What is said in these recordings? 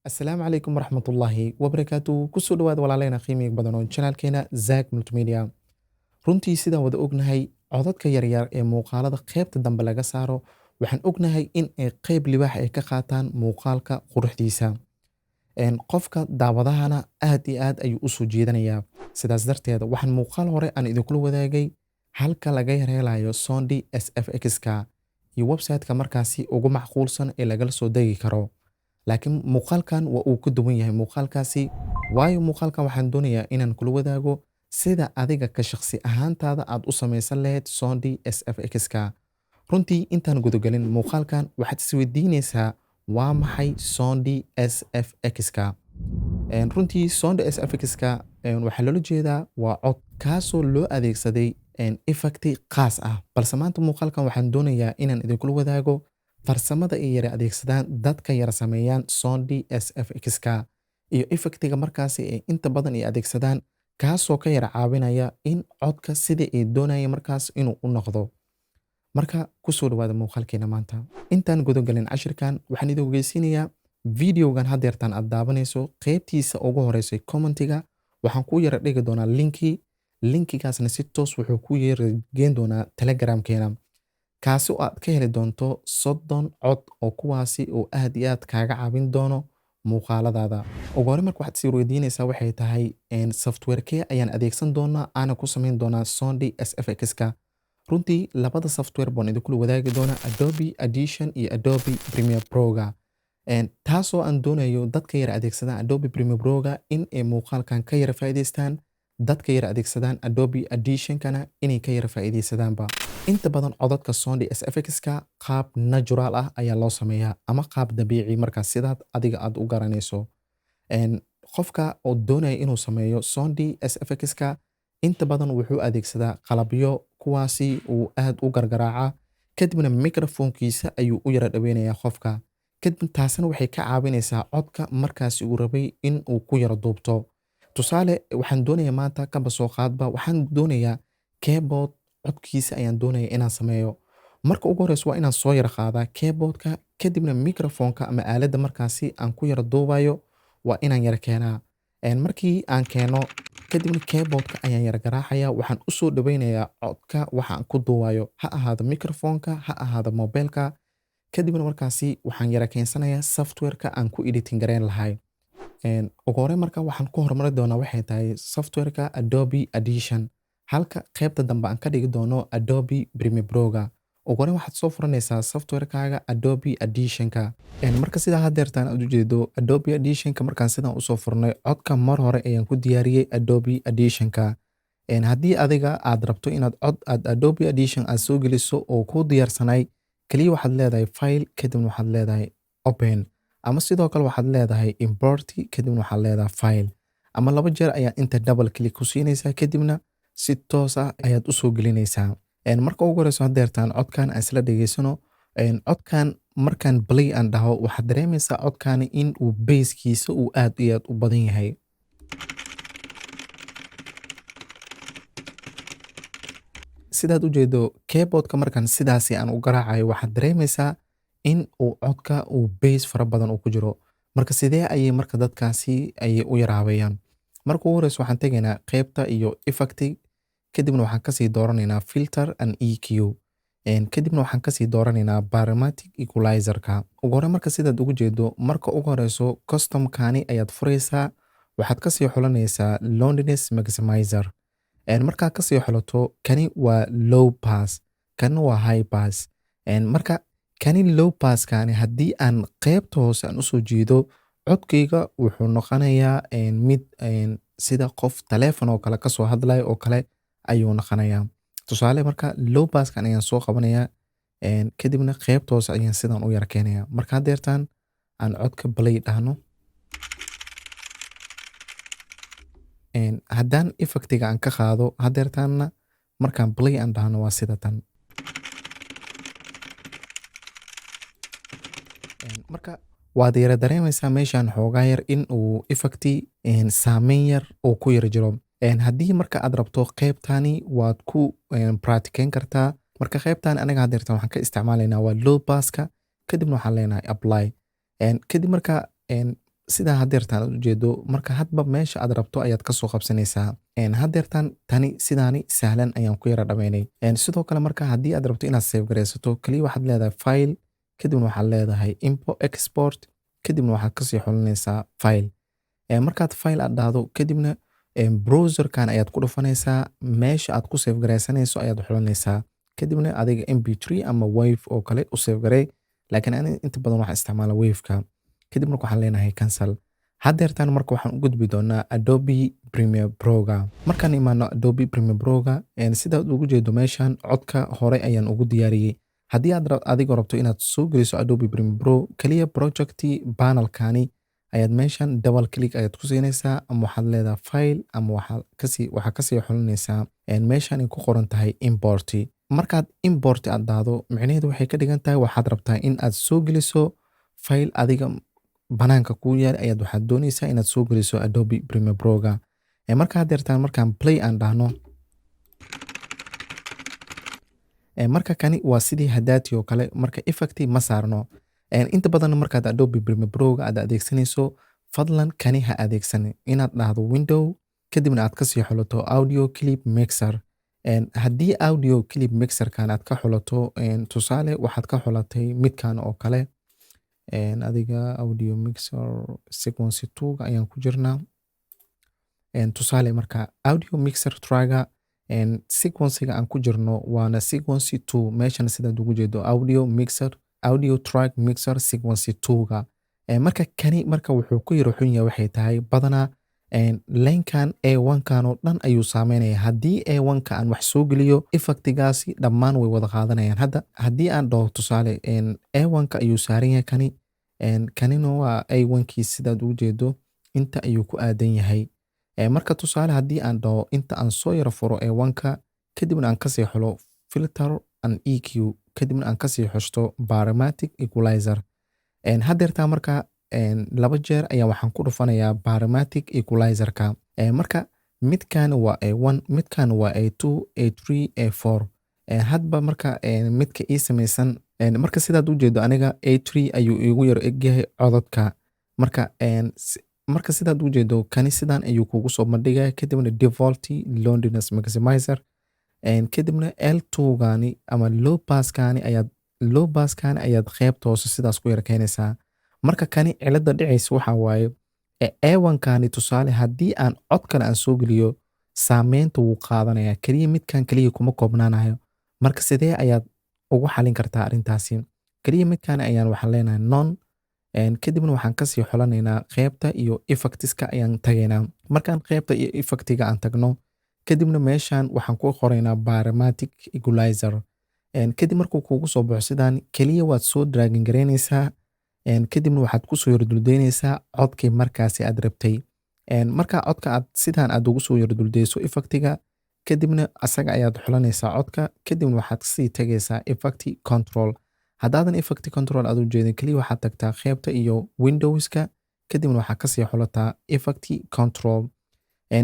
Asalaamu calaykum waraxmatullaahi wabarakaatu. Kusoo dhawaada walaaleyna qiimiga badan oo channelkeena Zack Multimedia. Runtii sidaan wada ognahay codadka yaryar ee muuqaalada qaybta dambe laga saaro waxaan ognahay in ay qayb libaax ay ka qaataan muuqaalka quruxdiisa. Qofka daawadahana aad iyo aad ayuu u soo jeedanayaa. Sidaas darteed waxaan muuqaal hore aan idinkula wadaagay halka laga yareelayo Sondi SFX-ka iyo website-ka markaasi ugu macquulsan ee lagala soo degi karo. Laakiin muuqaalkan waa uu ka duwan yahay muuqaalkaasi waayo muuqaalkan waxaan doonayaa inaan kula wadaago sida adiga ka shakhsi ahaantaada aad u samaysan lahayd Sondi SFX-ka. Runtii intaan gudagelin muuqaalkan waxaad isweydiinaysaa waa maxay Sondi SFX-ka. Runtii Sondi SFX-ka waxaa loola jeedaa waa cod kaasoo loo adeegsaday effect khaas ah. Balse maanta muuqaalkan waxaan doonayaa inaan idinkula wadaago farsamada ay yara adeegsadaan dadka yara sameeyaan Sondi SFX-ka iyo effectiga markaasi ay inta badan ay adeegsadaan kaasoo ka yara caawinaya in codka sidii ay doonayeen markaas inuu u noqdo. Marka kusoo dhawaada muuqaalkeena maanta. Intaan gudagelin cashirkan waxaan idin ogeysiinayaa videogan haddeertaan aad daawanayso qaybtiisa ugu horeysay commentiga waxaan ku yara dhigi doonaa linkigaasna si toos wuxuu ku yara geen doonaa telegramkeena. Kaasi oo aad ka heli doonto 30 cod oo kuwaasi oo aad iyo aad kaaga caawin doono muuqaaladaada. Ugu horreyn marka waxaad is weydiinaysaa waxay tahay software-kee ayaan adeegsan doonaa ana ku samayn doonaa Sondi SFX-ka. Runtii labada software baan idinkula wadaagi doonaa Adobe Audition iyo Adobe Premiere Pro-ga. Taasoo aan doonayo dadka yara adeegsadaan Adobe Premiere Pro-ga in ay muuqaalkan ka yara faa'iidaystaan dadka yara adeegsadaan Adobe Audition-kana inay ka yara faa'iidaysadaanba. Inta badan codadka Sondi SFX-ka qaab natural ah ayaa loo sameeyaa ama qaab dabiici markaas sidaad adiga aad u garanayso. Qofka oo doonaya inuu sameeyo Sondi SFX-ka inta badan wuxuu adeegsadaa qalabyo kuwaasi uu aad u gargaraaca kadibna microphone-kiisa ayuu u yara dhaweynayaa qofka. Kadib taasina waxay ka caawinaysaa codka markaasi uu rabay in uu ku yara duubto. Tusaale waxaan doonayaa maanta kaba soo qaadba waxaan doonayaa keyboard codkiisa ayaan doonaya inaan sameeyo. Marka ugu horeyso waa inaan soo yara qaadaa keyboardka kadibna microphone-ka ama aaladda markaasi aan ku yara duubayo waa inaan yara keenaa. Markii aan keeno kadibna keyboardka ayaan yara garaacaya waxaan u soo dhaweynayaa codka waxaan ku duubayo ha ahaado microphone-ka ha ahaado mobilka. Kadibna markaasi waxaan yara keensanayaa software-ka aan ku editing gareyn lahay. Ugu horreyn marka waxaan ku horumari doonaa waxay tahay software-ka Adobe Audition halka qaybta dambe aan ka dhigi doono Adobe Premiere Pro-ga. Ugu horreyn waxaad soo furanaysaa software-kaaga Adobe Audition-ka. Marka sidaa haddeertaan aad u jeedo Adobe Audition-ka markaan sidaan usoo furnay codka mar hore ayaan ku diyaariyey Adobe Audition-ka. Haddii adiga aad rabto inaad cod aad Adobe Audition aad soo geliso oo ku diyaarsanay kaliya waxaad leedahay file kadibna waxaad leedahay open ama sidoo kale waxaad leedahay import kadibna waxaad leedahay file ama laba jeer ayaa inta double click ku siinaysaa kadibna si toos ah ayaad u soo gelinaysaa. Marka ugu horeyso haddeertaan codkan aan isla dhageysano codkan markaan play aan dhaho waxaad dareemaysaa codkani in uu bass-kiisa uu aad iyo aad u badan yahay. Sidaad u jeedo keyboardka markaan sidaasi aan u garaacayo waxaad dareemaysaa in uu codka uu bass fara badan uu ku jiro. Marka sidee ayay marka dadkaasi ayay u yaraabayaan. Marka ugu horeyso waxaan tegaynaa qaybta iyo effect kadibna waxaan kasii dooranaynaa filter and EQ. Kadibna waxaan kasii dooranaynaa parametric equalizer-ka. Ugu horreyn marka sidaad ugu jeedo marka ugu horeyso custom-kani ayaad furaysaa waxaad kasii xulanaysaa loudness maximizer. Markaa kasii xulato kani waa low pass kana waa high pass. Marka kani low pass-kani haddii aan qaybta hoose aan usoo jeedo codkayga wuxuu noqonayaa mid sida qof telephone oo kale kasoo hadlayo oo kale ayuu noqonayaa. Tusaale marka low pass-kan ayaan soo qabanayaa kadibna qaybta hoose ayaan sidaan u yara keenayaa. Marka haddeertaan aan codka play dhahno haddaan effectiga aan ka qaado haddeertaanna markaan play aan dhahno waa sida tan. Marka waad yara dareemaysaa meeshaan xoogaa yar in uu effecti saameyn yar uu ku yara jiro. Haddii marka aad rabto qaybtani waad ku practiceyn kartaa. Marka qaybtan anaga haddeertaan waxaan ka isticmaalaynaa waa low pass-ka kadibna waxaan leenahay apply. Kadib marka sidaa hadeertaan aad ujeedo marka hadba meesha aad rabto ayaad kasoo qabsanaysaa. Hadeertaan tani sidaani sahlan ayaan ku yara dhameynay. Sidoo kale marka haddii aad rabto inaad save garaysato kaliya waxaad leedahay file, kadibna waxaad leedahay export, kadibna waxaad kasii xulinaysaa file. Markaad file aad dhahdo kadibna browserkan ayaad ku dhufanaysaa, meesha aad ku save garaysanayso ayaad xulinaysaa, kadibna adiga mp3 ama wave oo kale u save garay, laakiin ani inta badan waxaan isticmaala waveka. kadib marka waxaan leenahay cancel. Hadeertaan marka waxaan u gudbi doonaa Adobe Premiere Pro-ga. Markaan imaano Adobe Premiere Pro-ga, sidaad ugu jeedo meeshan codka hore ayaan ugu diyaariyey. Haddii aad adiga rabto inaad soo geliso Adobe Premiere Pro, kaliya projecti panelkani ayaad meeshan double click ayaad ku siinaysaa, ama waxaad leedahay file, ama waxaa kasii xulinaysaa meeshan ay ku qoran tahay import. Markaad import aad dhahdo, micnaheedu waxay ka dhigan tahay waxaad rabtaa in aad soo geliso file adiga banaanka ku yaal ayaad waxaad doonaysaa inaad soo geliso Adobe Premiere Pro-ga. Marka hadeertaan markaan play aan dhahno, marka kani waa sidii hadaati oo kale, marka effecti ma saarno. Inta badan markaad Adobe Premiere Pro-ga aad adeegsanayso, fadlan kani ha adeegsan, inaad dhahdo window, kadibna aad kasii xulato audio clip mixer. Haddii audio clip mixerkan aad ka xulato, tusaale waxaad ka xulatay midkan oo kale, adiga audio mixer sequence 2 ayaan ku jirnaa. Tusaale marka audio mixer traga sequencega aan ku jirno waana sequence 2, meeshan sidaad ugu jeedo audio track mixer sequence 2ga. Marka kani marka wuxuu ku yara xun yahay waxay tahay badanaa laynkan A1kan oo dhan ayuu saameynaya. Haddii A1ka aan wax soo geliyo, effectigaasi dhammaan way wada qaadanayaan. Hadda haddii aan dhaho tusaale A1ka ayuu saaran yahay kani, kanina waa A1kii sidaad ugu jeedo inta ayuu ku aadan yahay. Marka tusaale haddii aan dhaho inta aan soo yara furo A1ka, kadibna aan kasii xulo filter and EQ, kadibna aan kasii xushto Barametric Equalizer. Hadeertaa marka laba jeer ayaa waxaan ku dhufanayaa Barametric Equalizerka. Marka midkan waa A1, midkan waa A2, A3, A4. Hadba marka midka ii samaysan, marka sidaad u jeedo aniga A3 ayuu igu yar egyahay codadka. Marka sidaad u jeedo kani sidan ayuu kugu soo bandhigaya, kadibna default loudness maximizer, kadibna L2gani ama low passkani ayaad qaybta hoose sidaas ku yara keenaysaa. Marka kani cilada dhicaysa waxa waaye A1kani tusaale haddii aan cod kale aan soo geliyo, saameynta wuu qaadanaya, kaliya midkan kaliya kuma koobnaanayo. Marka sidee ayaad ugu xalin kartaa arrintaasi? Kaliya midkan ayaan waxaan leenahay none, kadibna waxaan kasii xulanaynaa qaybta iyo effectiska ayaan tagaynaa. Markaan qaybta iyo effectiga aan tagno, kadibna meeshan waxaan ku qoraynaa Barametric Equalizer. Kadib markuu kugu soo baxo sidaan, kaliya waad soo dragging garaynaysaa, kadibna waxaad ku soo yarduldeynaysaa codkii markaasi aad rabtay. Marka codka aad sidaan aad ugu soo yarduldeyso effectiga, kadibna asaga ayaad xulanaysaa codka, kadibna waxaad sii tagaysaa effect control. Haddaadan effect control aad u jeedin, kaliya waxaad tagtaa qaybta iyo Windowska, kadibna waxaad kasii xulataa effect control.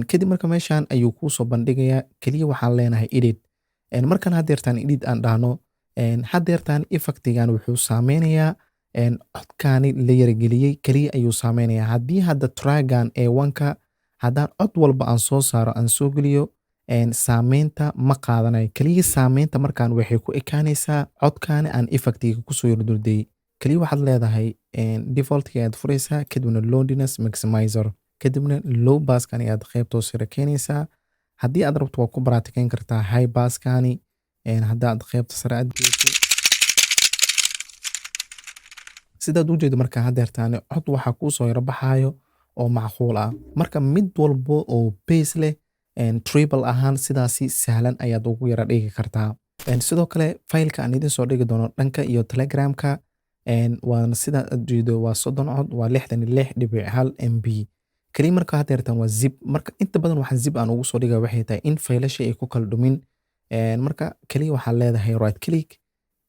Kadib marka meeshan ayuu kuu soo bandhigayaa, kaliya waxaan leenahay edit. Markaan hadeertaan edit aan dhahno, hadeertaan effectigan wuxuu saameynayaa codkani la yarageliyey kaliya ayuu saameynayaa. Haddii hadda tragan A1ka haddaan cod walba aan soo saaro aan soo geliyo, saameynta ma qaadanayo. Kaliya saameynta markaan waxay ku ekaanaysaa codkani aan effectiga kusoo yarduldey. Kaliya waxaad leedahay defaultga ayaad furaysaa, kadibna loudness maximizer, kadibna low passkani ayaad qaybta hoose yara keenaysaa. Haddii aad rabto waa ku baraatikeyn kartaa high passkani, haddaad qaybta sare aad geyso. Sidaad u jeedo marka hadeertaan cod waxaa kuu soo yara baxaayo oo macquul ah. Marka mid walbo oo bass leh, treble ahaan sidaasi sahlan ayaad ugu yara dhigi kartaa. Sidoo kale faylka aan idin soo dhigi doono dhanka iyo Telegramka, waana sidaad aad jeedo waa 30 cod, waa 66.1 MB. kaliya marka hadeertaan waa zip. Marka inta badan waxaan zip aan ugu soo dhigaa waxay tahay in faylasha ay ku kala dhumin. Marka kaliya waxaad leedahay right click,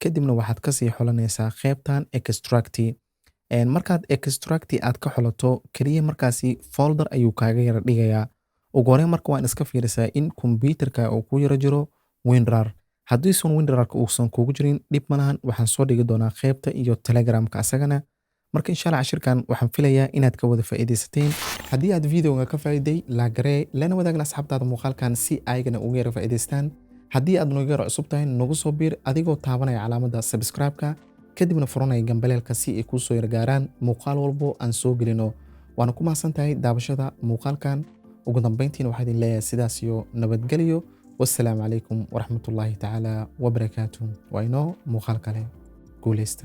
kadibna waxaad kasii xulanaysaa qaybtan extract. Markaad extract aad ka xulato, kaliya markaasi folder ayuu kaaga yara dhigayaa. Ugu horreyn marka waan iska fiirisaa in computerka uu ku yara jiro WinRAR. Haddiisan WinRARka uusan kugu jirin dhib malahan, waxaan soo dhigi doonaa qaybta iyo Telegramka asagana. marka insha Allah cashirkan waxaan filayaa inaad ka wada faa'iidaysateen. Haddii aad videoga ka faa'iiday la garee lana wadaagna asxaabtaada muuqaalkan si ayagana uga yara faa'iidaystaan. haddii aad nagu yara cusub tahay nagu soo biir adigoo taabanaya calaamadda subscribe-ka kadibna furanaya gambaleelka si ay kuu soo yara gaaraan muuqaal walbo aan soo gelino. waana ku mahadsan tahay daabashada muuqaalkan. ugu dambeyntiina waxaa idin leeyahay sidaas iyo nabadgelyo. wassalaamu calaykum waraxmatullaahi tacaala wabarakaatuh. waa inoo muuqaal kale. guuleysta.